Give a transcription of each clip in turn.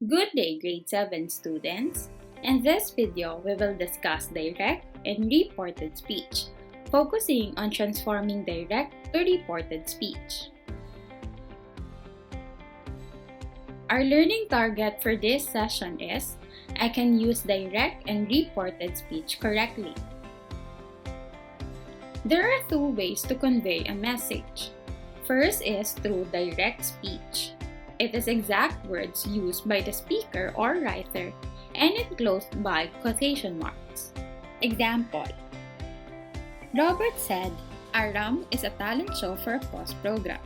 Good day, grade 7 students. In this video, we will discuss direct and reported speech, focusing on transforming direct to reported speech. Our learning target for this session is, I can use direct and reported speech correctly. There are two ways to convey a message. First is through direct speech. It is exact words used by the speaker or writer and enclosed by quotation marks. Example: Robert said, Aram is a talent show for a course program.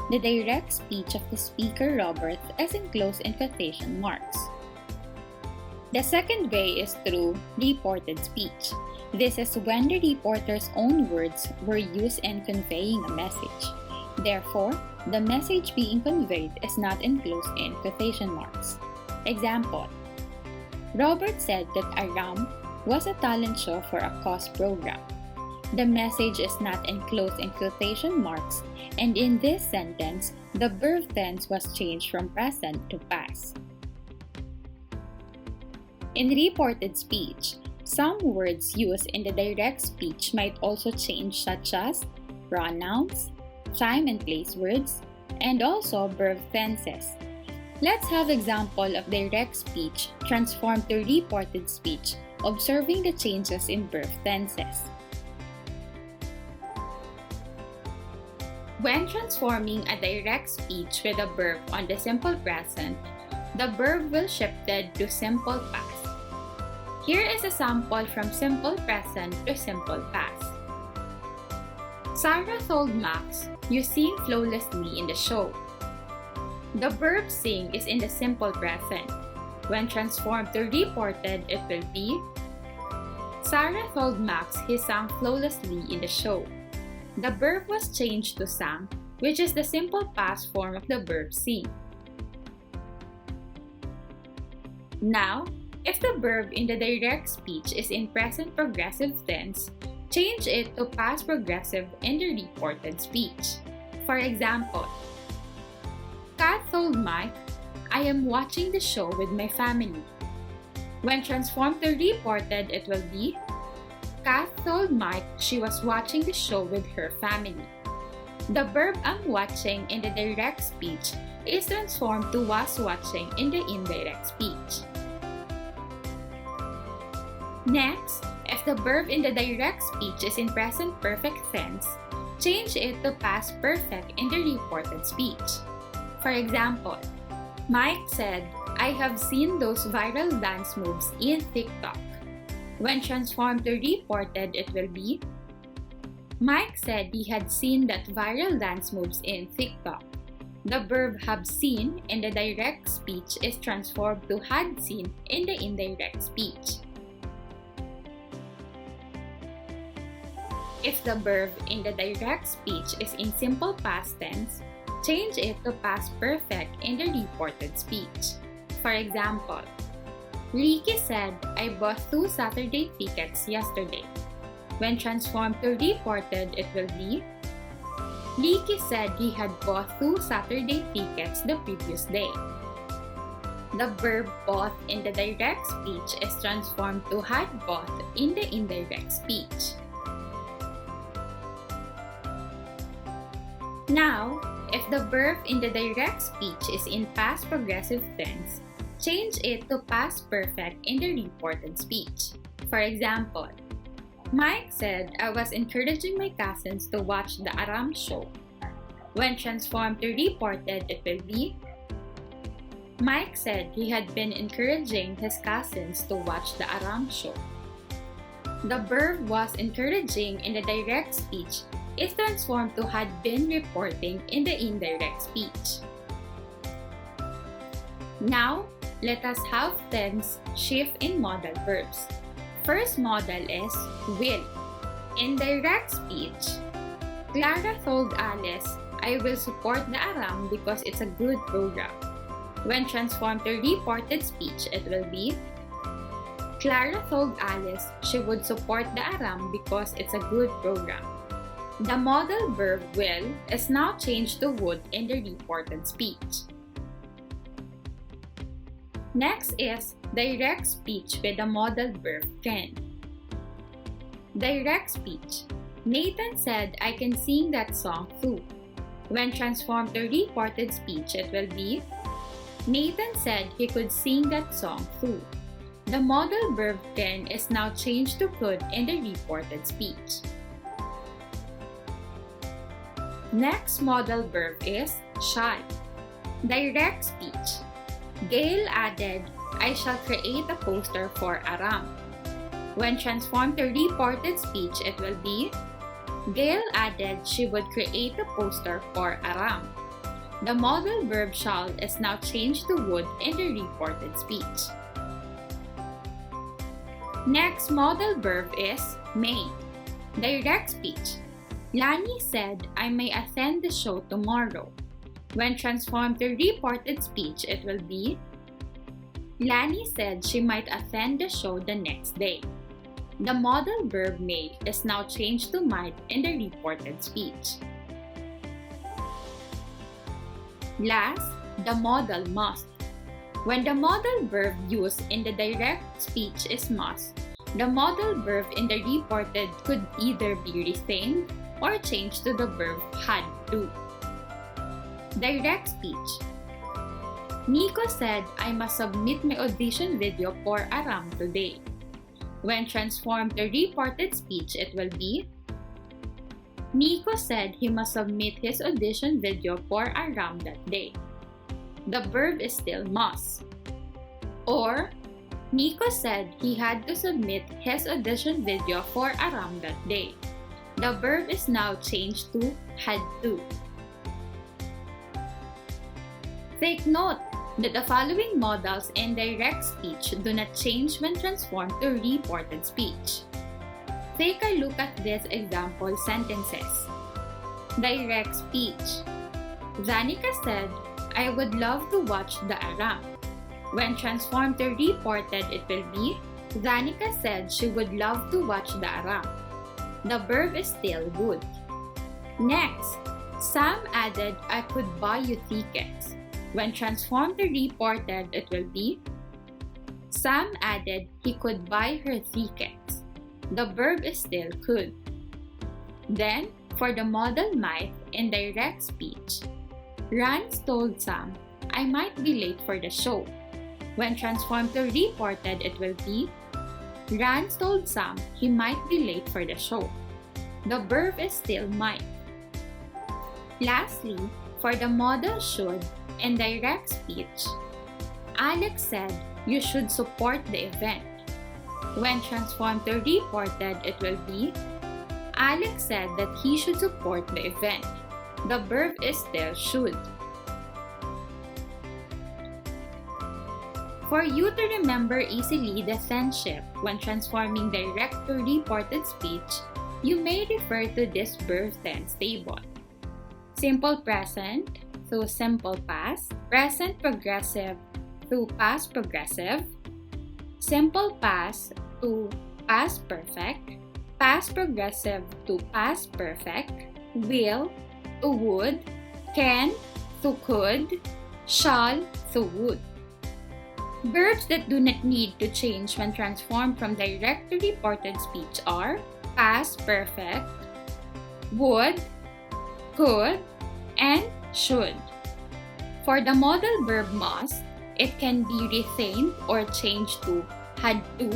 The direct speech of the speaker Robert is enclosed in quotation marks. The second way is through reported speech. This is when the reporter's own words were used in conveying a message. Therefore, the message being conveyed is not enclosed in quotation marks. Example: Robert said that Aram was a talent show for a course program. The message is not enclosed in quotation marks, and in this sentence, the verb tense was changed from present to past. In reported speech, some words used in the direct speech might also change, such as pronouns, time and place words, and also verb tenses. Let's have example of direct speech transformed to reported speech, observing the changes in verb tenses. When transforming a direct speech with a verb on the simple present, the verb will shifted to simple past. Here is a sample from simple present to simple past. Sarah told Max, "You sing flawlessly in the show." The verb sing is in the simple present. When transformed to reported, it will be, Sarah told Max he sang flawlessly in the show. The verb was changed to sang, which is the simple past form of the verb sing. Now, if the verb in the direct speech is in present progressive tense, change it to past progressive in the reported speech. For example, Kat told Mike, "I am watching the show with my family." When transformed to reported, it will be, Kat told Mike she was watching the show with her family. The verb "am watching" in the direct speech is transformed to was watching in the indirect speech. Next, if the verb in the direct speech is in present perfect tense, change it to past perfect in the reported speech. For example, Mike said, "I have seen those viral dance moves in TikTok." When transformed to reported, it will be, Mike said he had seen that viral dance moves in TikTok. The verb have seen in the direct speech is transformed to had seen in the indirect speech. If the verb in the direct speech is in simple past tense, change it to past perfect in the reported speech. For example, Ricky said, "I bought 2 Saturday tickets yesterday." When transformed to reported, it will be, Ricky said he had bought 2 Saturday tickets the previous day. The verb bought in the direct speech is transformed to had bought in the indirect speech. Now, if the verb in the direct speech is in past progressive tense, change it to past perfect in the reported speech. For example, Mike said, "I was encouraging my cousins to watch the Aram show." When transformed to reported, it will be, Mike said he had been encouraging his cousins to watch the Aram show. The verb was encouraging in the direct speech is transformed to had been reporting in the indirect speech. Now, let us have tense shift in modal verbs. First modal is will. In direct speech, Clara told Alice, "I will support the Aram because it's a good program." When transformed to reported speech, it will be, Clara told Alice she would support the Aram because it's a good program. The modal verb will is now changed to would in the reported speech. Next is direct speech with a modal verb can. Direct speech. Nathan said, I can sing that song too. When transformed to reported speech, it will be Nathan said he could sing that song too. The modal verb can is now changed to could in the reported speech. Next modal verb is shall. Direct speech. Gail added, I shall create a poster for Aram. When transformed to reported speech, it will be Gail added she would create a poster for Aram. The modal verb shall is now changed to would in the reported speech. Next modal verb is may. Direct speech. Lani said, I may attend the show tomorrow. When transformed to reported speech, it will be Lani said she might attend the show the next day. The modal verb may is now changed to might in the reported speech. Last, the modal must. When the modal verb used in the direct speech is must, the modal verb in the reported could either be retained or changed to the verb had to. Direct speech. Nico said, I must submit my audition video for Aram today. When transformed to reported speech, it will be Nico said he must submit his audition video for Aram that day. The verb is still must. Or, Nico said he had to submit his audition video for Aram that day. The verb is now changed to had to. Take note that the following modals in direct speech do not change when transformed to reported speech. Take a look at these example sentences. Direct speech. Danica said, I would love to watch the Aram. When transformed to reported, it will be Danica said she would love to watch the Aram. The verb is still would. Next, Sam added, I could buy you tickets. When transformed to reported, it will be Sam added he could buy her tickets. The verb is still could. Then, for the modal might in direct speech, Rance told Sam, I might be late for the show. When transformed to reported, it will be Rance told Sam he might be late for the show. The verb is still might. Lastly, for the modal should in direct speech, Alex said, you should support the event. When transformed to reported, it will be Alex said that he should support the event. The verb is still should. For you to remember easily the tenship when transforming direct to reported speech, you may refer to this verb tense table. Simple present to simple past, present progressive to past progressive, simple past to past perfect, past progressive to past perfect, will to would, can to could, shall to would. Verbs that do not need to change when transformed from direct to reported speech are past perfect, would, could, and should. For the modal verb must, it can be retained or changed to had to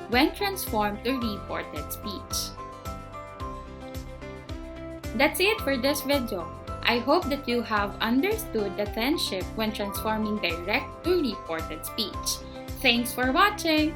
when transformed to reported speech. That's it for this video. I hope that you have understood the tenship when transforming direct to reported speech. Thanks for watching!